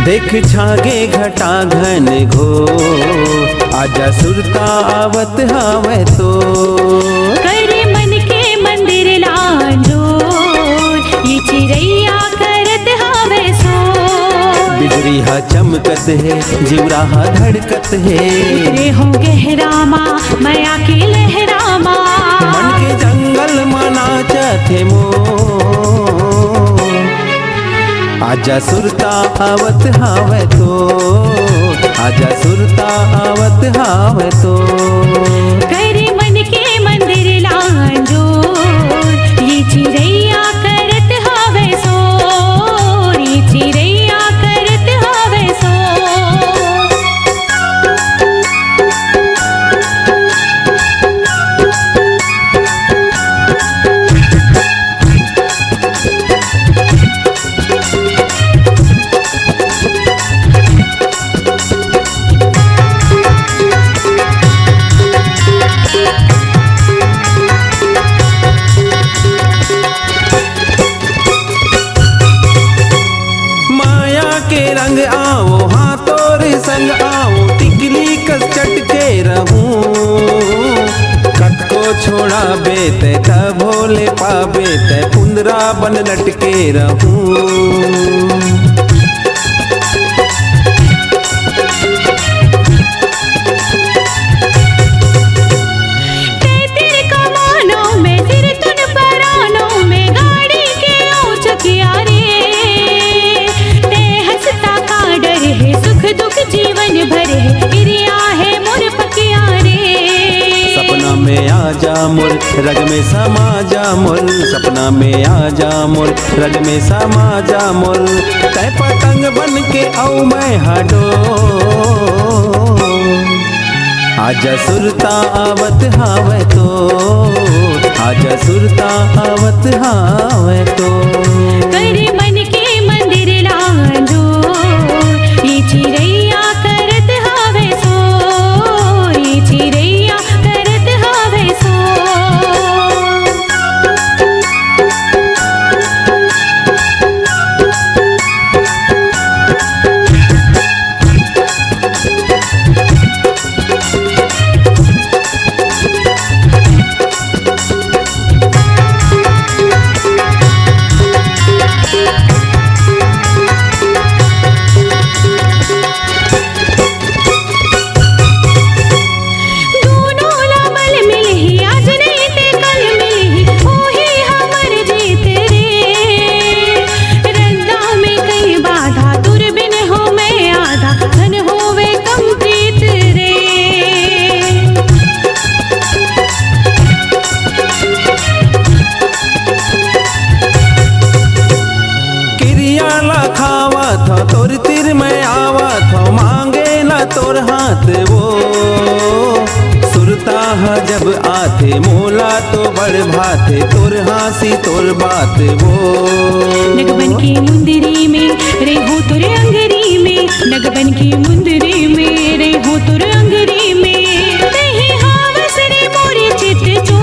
देख छागे घटा घन घो, आजा सुरता आवत हावे तो। करे मन के मंदिर लांजो, ये चिरैया करत हावे सो। बिजली हा चमकत है, जीवरा हा धड़कत है। रे हो गहरामा माया के लहरामा, मन के जंगल मना चाथे मो। आजा सुरता आवत हावे तो, आजा सुरता आवत हावे तो। करे मन के मंदिर लांजो, ये चिरैया करत हावे सो। ये चिरैया करत हावे सो। के रंग आओ हाँ तोरे संग आओ, टिकली कस चटके रहूं। कत को छोड़ा बेते त भोले पाबे ते, कुंदरा बन लटके रहूं। जीवन भर है गिरिया है मोर पकिया रे। सपना में आ जा मोर रग में समा जा मोर, सपना में आ जा मोर रग में समा जा मोर। तै पतंग बन के आओ मैं हाडो, आजा सुरता आवत हावे तो। आजा सुरता आवत हावे तो। करे मन के मंदिर लांजो, ये चिरैया करत हावे सो। ये चिरैया करत हावे सो। खावा था तोर तिर में आवा था, मांगे ना तोर हाथ वो। सुरता हा जब आथे मोला तो बड़ भाथे, तोर हासी तोर बात वो। नगबन की मुंदरी में रेहो तुर अंगरी में, नगबन की मुंदरी में रेहो तुर अंगरी में। नहीं हावस रे मोरे चित जो,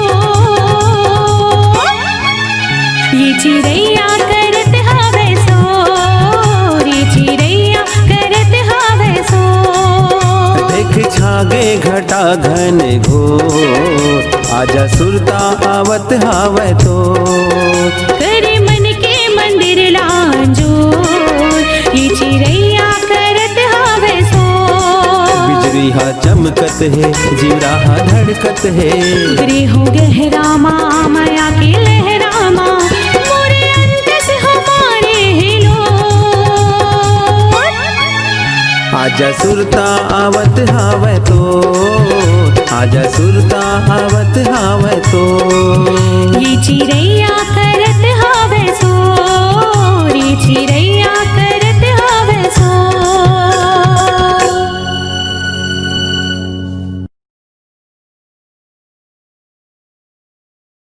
ये चिरैया करत हावे सो। ये चिरैया करत हावे सो। देख छागे घटा घन घो, आजा सुरता आवत हावे तो। करे मन के मंदिर लांजो, ये चिरैया करत हावे सो। बिजली हा चमकत है, जीवरा हा धड़कत है। रे हो गहरामा माया के लहरामा, मोरे अंतस हमारे हिलो। आजा सुरता आवत हावे तो, आजा सुरता आवत हावे तो। ये चिरैया करत हावे सो। ये चिरैया करत हावे सो।